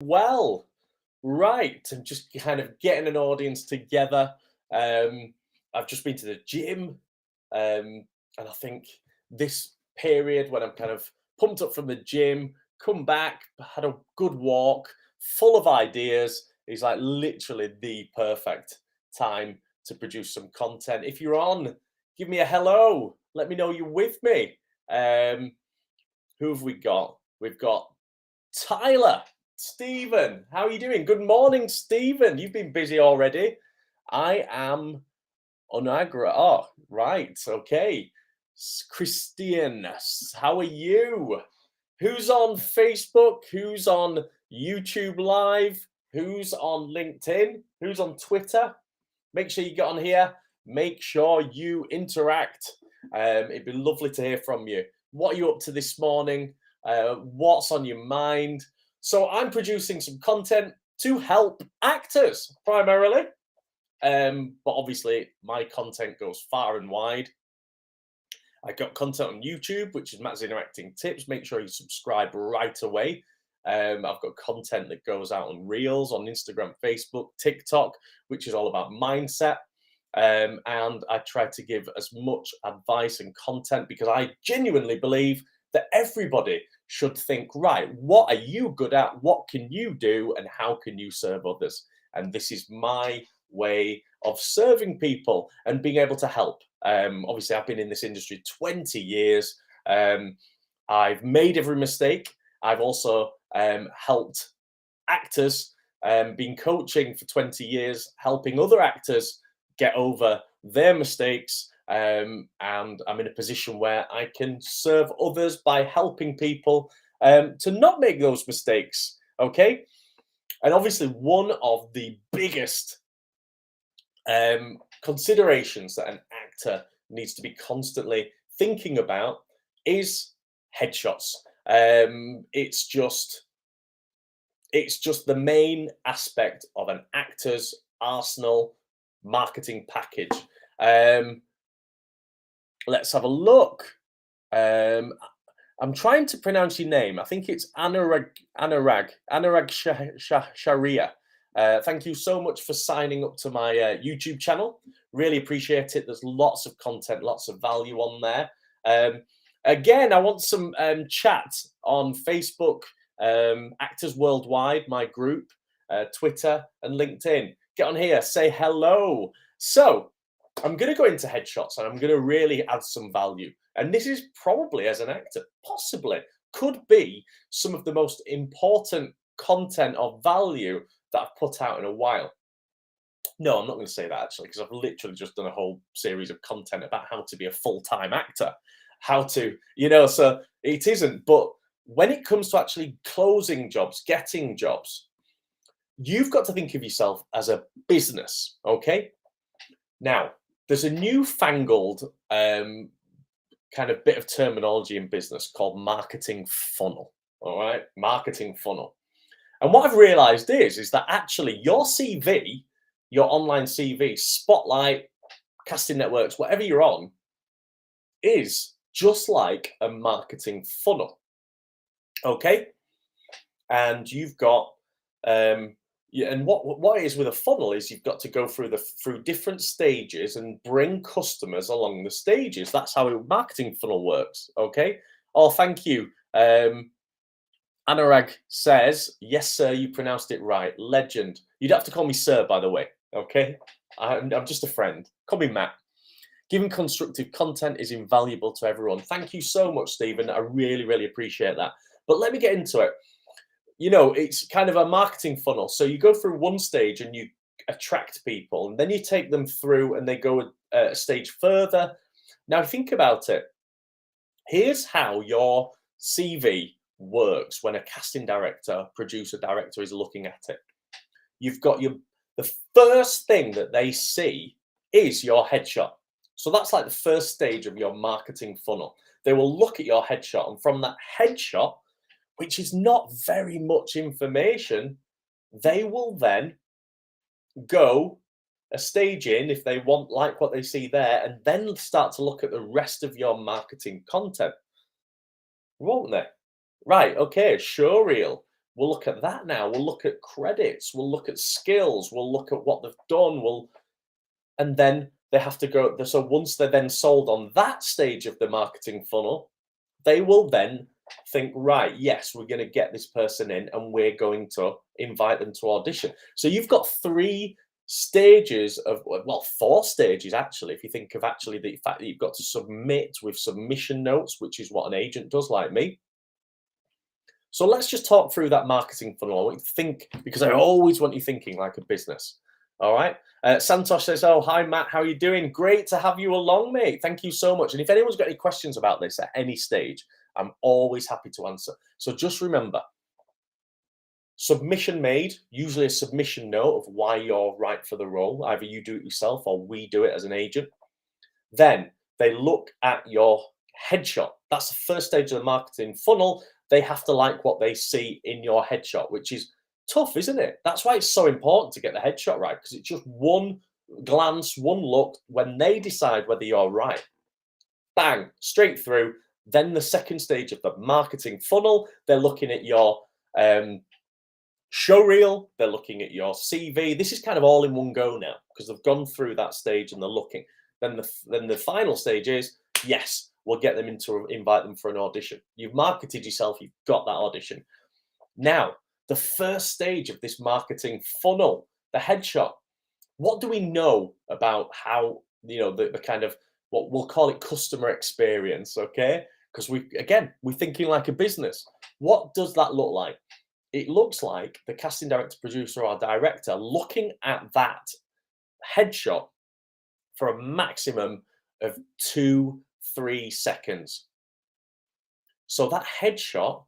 Well, right, I'm just kind of getting an audience together. I've just been to the gym, and I think this period when I'm kind of pumped up from the gym, come back, had a good walk, full of ideas, is like literally the perfect time to produce some content. If you're on, give me a hello. Let me know you're with me. Who have we got? We've got Tyler, Stephen, how are you doing? Good morning, Stephen. You've been busy already. I am Onagra. Oh, right. Okay. Christian, how are you? Who's on Facebook? Who's on YouTube Live? Who's on LinkedIn? Who's on Twitter? Make sure you get on here. Make sure you interact. It'd be lovely to hear from you. What are you up to this morning? What's on your mind? So I'm producing some content to help actors primarily. But obviously my content goes far and wide. I got content on YouTube, which is Zina Acting Tips. Make sure you subscribe right away. I've got content that goes out on Reels, on Instagram, Facebook, TikTok, which is all about mindset. And I try to give as much advice and content because I genuinely believe that everybody should think, right, what are you good at? What can you do? And how can you serve others? And this is my way of serving people and being able to help. Obviously, I've been in this industry 20 years. I've made every mistake. I've also helped actors, been coaching for 20 years, helping other actors get over their mistakes. And I'm in a position where I can serve others by helping people to not make those mistakes. Okay. And obviously, one of the biggest considerations that an actor needs to be constantly thinking about is headshots. It's just the main aspect of an actor's arsenal marketing package. Let's have a look. I'm trying to pronounce your name. I think it's Anurag Sharia. Thank you so much for signing up to my YouTube channel. Really appreciate it. There's lots of content, lots of value on there. Again, I want some chat on Facebook, Actors Worldwide, my group, Twitter and LinkedIn. Get on here, say hello. So I'm going to go into headshots and I'm going to really add some value. And this is probably, as an actor, possibly could be some of the most important content of value that I've put out in a while. No, I'm not going to say that actually, because I've literally just done a whole series of content about how to be a full-time actor, how to, so it isn't. But when it comes to actually closing jobs, getting jobs, you've got to think of yourself as a business, okay? Now, there's a newfangled kind of bit of terminology in business called marketing funnel, all right? Marketing funnel. And what I've realized is that actually your CV, your online CV, Spotlight, casting networks, whatever you're on, is just like a marketing funnel, okay? And you've got and what it is with a funnel is you've got to go through different stages and bring customers along the stages. That's how a marketing funnel works. Okay. Oh, thank you. Anurag says, yes, sir, you pronounced it right. Legend. You'd have to call me sir, by the way. Okay. I'm just a friend. Call me Matt. Giving constructive content is invaluable to everyone. Thank you so much, Stephen. I really, really appreciate that. But let me get into it. It's kind of a marketing funnel. So you go through one stage and you attract people, and then you take them through and they go a stage further. Now, think about it. Here's how your CV works when a casting director, producer, director is looking at it. You've got the first thing that they see is your headshot. So that's like the first stage of your marketing funnel. They will look at your headshot, and from that headshot, which is not very much information, they will then go a stage in if they like what they see there, and then start to look at the rest of your marketing content, won't they? Right, okay, showreel. We'll look at that now. We'll look at credits. We'll look at skills. We'll look at what they've done. And then they have to go. So once they're then sold on that stage of the marketing funnel, they will then think, right, yes, we're going to get this person in and we're going to invite them to audition. So you've got 3 stages of, well, 4 stages actually, if you think of actually the fact that you've got to submit with submission notes, which is what an agent does, like me. So let's just talk through that marketing funnel. I want you to think, because I always want you thinking like a business. All right. Santosh says, oh, hi, Matt. How are you doing? Great to have you along, mate. Thank you so much. And if anyone's got any questions about this at any stage, I'm always happy to answer. So just remember, submission made, usually a submission note of why you're right for the role. Either you do it yourself or we do it as an agent. Then they look at your headshot. That's the first stage of the marketing funnel. They have to like what they see in your headshot, which is tough, isn't it? That's why it's so important to get the headshot right, because it's just one glance, one look. When they decide whether you're right, bang, straight through. Then the second stage of the marketing funnel, they're looking at your show reel, they're looking at your CV. This is kind of all in one go now, because they've gone through that stage and they're looking. Then the final stage is, yes, we'll get them into invite them for an audition. You've marketed yourself, you've got that audition. Now, the first stage of this marketing funnel, the headshot. What do we know about how, the kind of, what we'll call it, customer experience, okay? Because we're thinking like a business. What does that look like? It looks like the casting director, producer, or director looking at that headshot for a maximum of 2-3 seconds. So that headshot,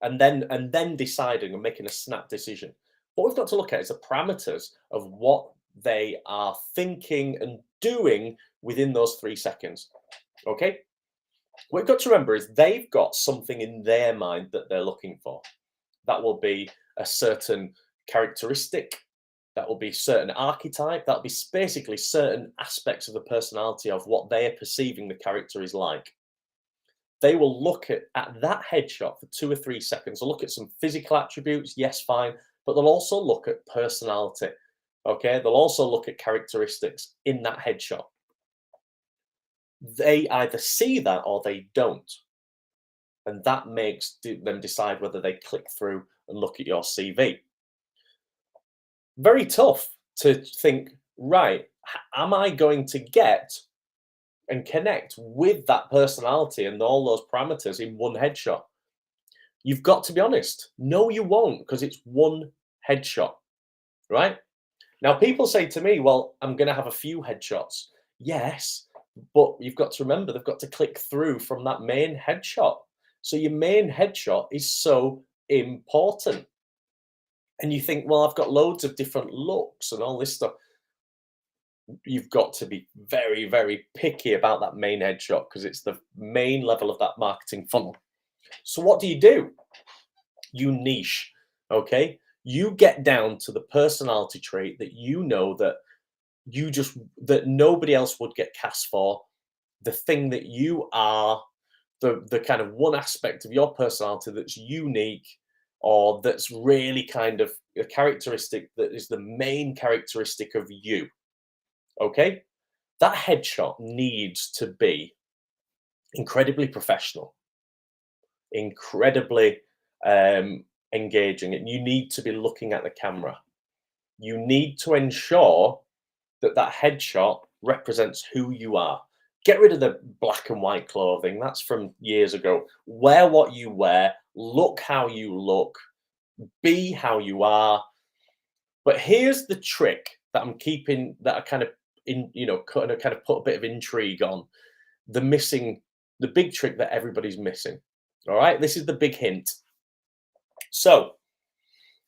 and then deciding and making a snap decision. What we've got to look at is the parameters of what they are thinking and doing within those 3 seconds. Okay? What we've got to remember is they've got something in their mind that they're looking for. That will be a certain characteristic. That will be certain archetype. That'll be basically certain aspects of the personality of what they are perceiving the character is like. They will look at that headshot for 2 or 3 seconds. They'll look at some physical attributes, yes, fine, but they'll also look at personality. Okay, they'll also look at characteristics in that headshot. They either see that or they don't. And that makes them decide whether they click through and look at your CV. Very tough to think, right, am I going to get and connect with that personality and all those parameters in one headshot? You've got to be honest. No, you won't, because it's one headshot, right? Now, people say to me, well, I'm going to have a few headshots. Yes, but you've got to remember, they've got to click through from that main headshot. So your main headshot is so important. And you think, well, I've got loads of different looks and all this stuff. You've got to be very, very picky about that main headshot, because it's the main level of that marketing funnel. So what do? You niche, okay? You get down to the personality trait that you know that that nobody else would get cast for, the thing that you are, the kind of one aspect of your personality that's unique, or that's really kind of a characteristic that is the main characteristic of you. Okay? That headshot needs to be incredibly professional, incredibly engaging, and you need to be looking at the camera. You need to ensure that headshot represents who you are. Get rid of the black and white clothing. That's from years ago. Wear what you wear. Look how you look. Be how you are. But here's the trick that I'm keeping, that I kind of kind of put a bit of intrigue on. The big trick that everybody's missing. All right, this is the big hint. So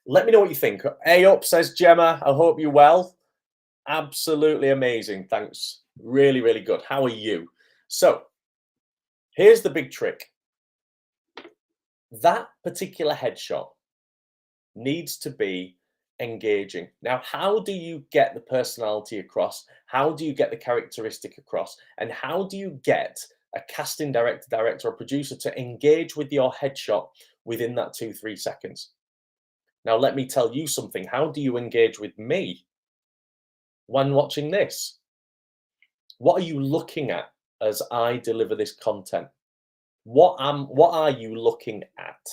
let me know what you think. A up, says Gemma. I hope you're well. Absolutely amazing. Thanks. Really, really good. How are you? So here's the big trick. That particular headshot needs to be engaging. Now, how do you get the personality across? How do you get the characteristic across? And how do you get a casting director or producer to engage with your headshot within that 2-3 seconds? Now, let me tell you something. How do you engage with me when watching this? What are you looking at as I deliver this content? What are you looking at?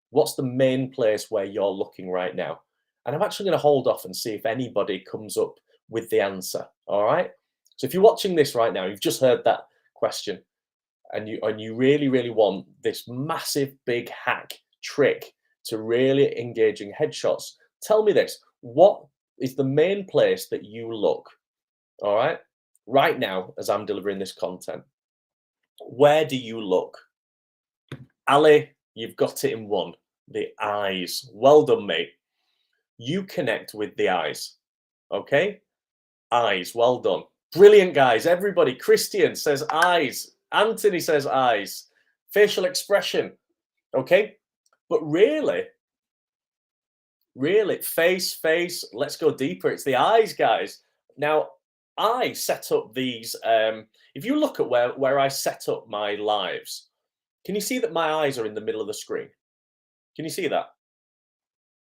What's the main place where you're looking right now? And I'm actually going to hold off and see if anybody comes up with the answer. All right. So if you're watching this right now, you've just heard that question, and you really, really want this massive big hack trick to really engaging headshots, tell me this. What is the main place that you look? All right now, as I'm delivering this content, where do you look? Ali, you've got it in one. The eyes. Well done, mate. You connect with the eyes. Okay? Eyes. Well done. Brilliant, guys. Everybody. Christian says eyes. Anthony says eyes. Facial expression. Okay? But really, face, let's go deeper. It's the eyes, guys. Now, I set up these. If you look at where I set up my lives, can you see that my eyes are in the middle of the screen? Can you see that?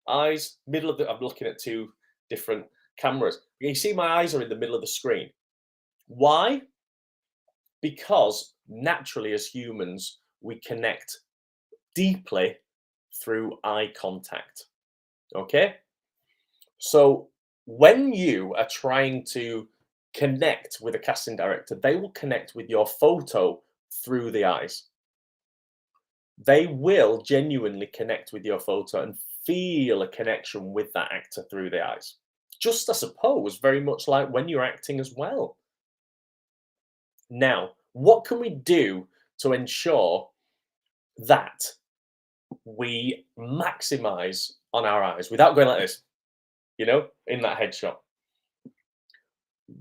Eyes, middle of the, I'm looking at two different cameras. You see my eyes are in the middle of the screen. Why? Because naturally as humans, we connect deeply through eye contact. Okay? So when you are trying to connect with a casting director, they will connect with your photo through the eyes. They will genuinely connect with your photo and feel a connection with that actor through the eyes. Just, I suppose, very much like when you're acting as well. Now, what can we do to ensure that we maximize on our eyes without going like this, in that headshot?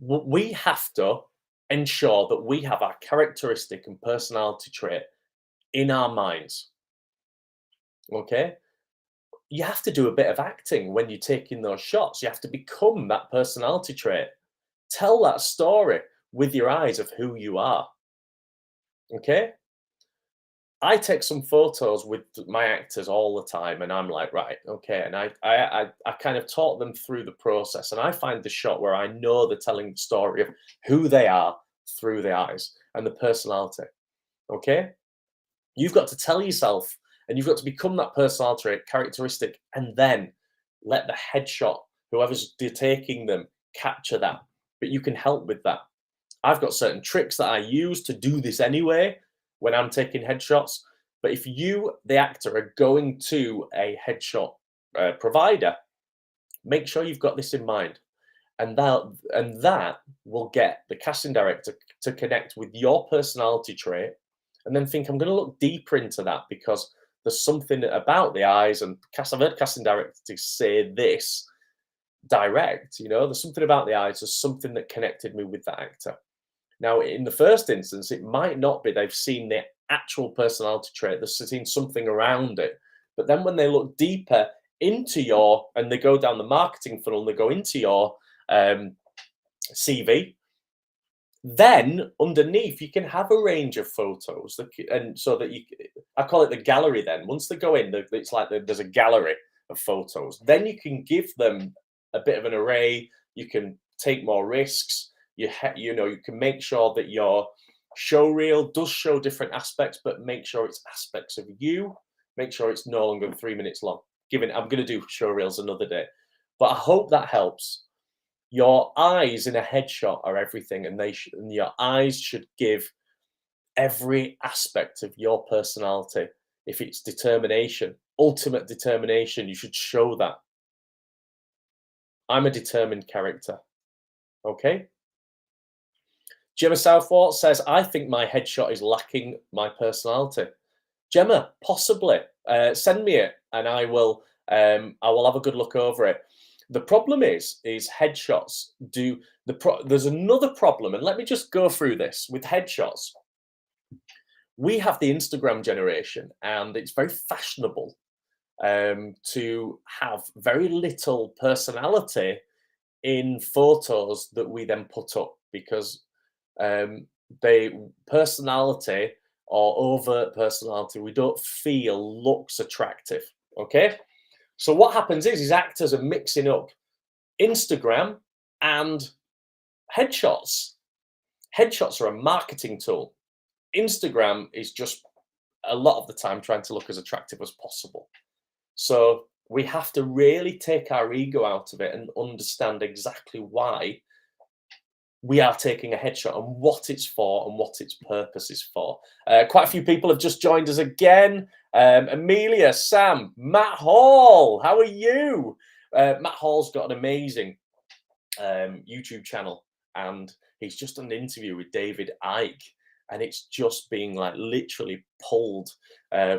We have to ensure that we have our characteristic and personality trait in our minds. Okay? You have to do a bit of acting when you're taking those shots. You have to become that personality trait. Tell that story with your eyes of who you are. Okay? I take some photos with my actors all the time, and I'm like, right, okay. And I kind of talk them through the process, and I find the shot where I know they're telling the story of who they are through the eyes and the personality. Okay? You've got to tell yourself, and you've got to become that personality characteristic, and then let the headshot, whoever's taking them, capture that. But you can help with that. I've got certain tricks that I use to do this anyway when I'm taking headshots. But if you, the actor, are going to a headshot provider, make sure you've got this in mind. And that will get the casting director to connect with your personality trait, and then think, I'm going to look deeper into that because there's something about the eyes. And I've heard casting directors say this direct, there's something about the eyes, there's something that connected me with that actor. Now, in the first instance, it might not be they've seen the actual personality trait, they've seen something around it. But then when they look deeper into and they go down the marketing funnel, and they go into your CV, then underneath you can have a range of photos, and so that I call it the gallery. Then once they go in, it's like there's a gallery of photos. Then you can give them a bit of an array. You can take more risks. You can make sure that your show reel does show different aspects, but make sure it's aspects of you. Make sure it's no longer than 3 minutes long. I'm going to do show reels another day, but I hope that helps. Your eyes in a headshot are everything, and your eyes should give every aspect of your personality. If it's determination, ultimate determination, you should show that. I'm a determined character. Okay? Gemma Southwort says, I think my headshot is lacking my personality. Gemma, possibly. Send me it, and I will have a good look over it. The problem is headshots do there's another problem, and let me just go through this with headshots. We have the Instagram generation, and it's very fashionable to have very little personality in photos that we then put up, because personality or overt personality we don't feel looks attractive. Okay, So what happens is actors are mixing up Instagram and headshots. Headshots are a marketing tool. Instagram is just a lot of the time trying to look as attractive as possible. So we have to really take our ego out of it and understand exactly why we are taking a headshot and what it's for and what its purpose is for. Quite a few people have just joined us again. Amelia, Sam, Matt Hall, how are you? Matt Hall's got an amazing YouTube channel, and he's just done an interview with David Icke, and it's just being like literally pulled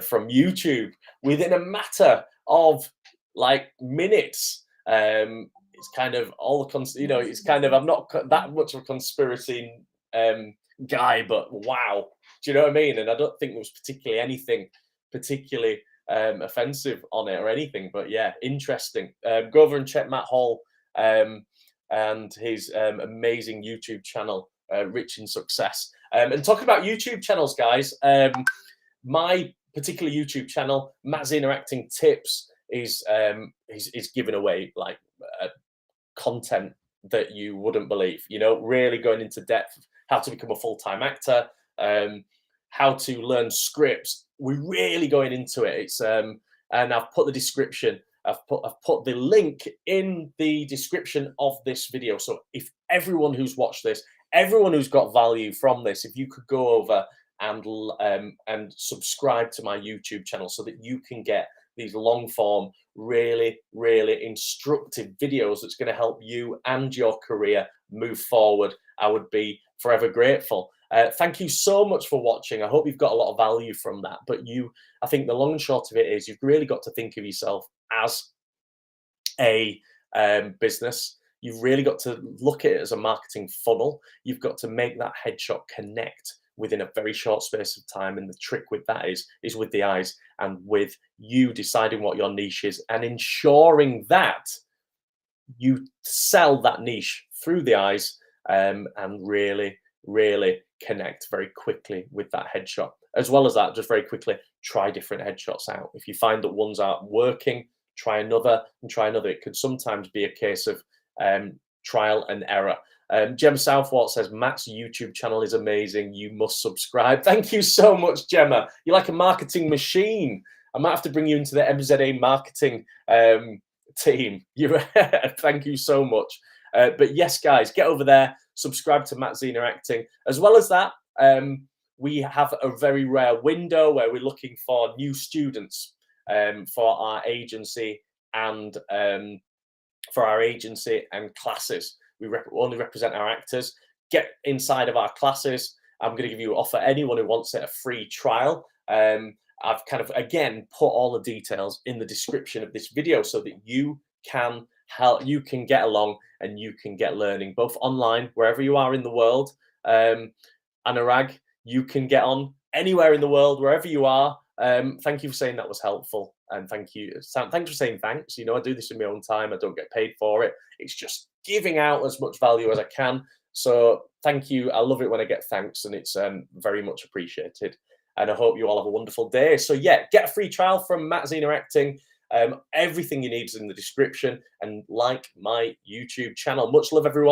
from YouTube within a matter of like minutes. It's kind of all the it's kind of, I'm not that much of a conspiracy guy, but wow, do you know what I mean? And I don't think there was particularly anything particularly offensive on it or anything, but yeah, interesting. Go over and check Matt Hall and his amazing YouTube channel, Rich in Success. And talking about YouTube channels, guys, my particular YouTube channel, Matt Zina Acting Tips, is giving away like content that you wouldn't believe. You know, really going into depth, how to become a full-time actor, how to learn scripts. We're really going into it. It's and I've put the description. I've put the link in the description of this video. So if everyone who's watched this, everyone who's got value from this, if you could go over and subscribe to my YouTube channel so that you can get these long form, really, really instructive videos that's going to help you and your career move forward, I would be forever grateful. Thank you so much for watching. I hope you've got a lot of value from that. But I think the long and short of it is you've really got to think of yourself as a business. You've really got to look at it as a marketing funnel. You've got to make that headshot connect within a very short space of time. And the trick with that is with the eyes and with you deciding what your niche is and ensuring that you sell that niche through the eyes and really, really connect very quickly with that headshot. As well as that, just very quickly, try different headshots out. If you find that ones aren't working, try another and try another. It could sometimes be a case of trial and error. Gemma Southwart says, Matt's YouTube channel is amazing. You must subscribe. Thank you so much, Gemma. You're like a marketing machine. I might have to bring you into the MZA marketing team. Thank you so much. But yes, guys, get over there. Subscribe to Matt Zina Acting. As well as that, we have a very rare window where we're looking for new students for our agency and classes. We only represent our actors. Get inside of our classes. I'm going to give you offer anyone who wants it a free trial. I've kind of again put all the details in the description of this video so that you can get along and you can get learning both online wherever you are in the world. Anurag, you can get on anywhere in the world wherever you are. Thank you for saying that was helpful, and thank you, Sam. Thanks for saying thanks. You know, I do this in my own time. I don't get paid for it. It's just giving out as much value as I can. So thank you. I love it when I get thanks, and it's very much appreciated. And I hope you all have a wonderful day. So yeah, get a free trial from Matt Zina Acting. Everything you need is in the description, and like my YouTube channel. Much love, everyone.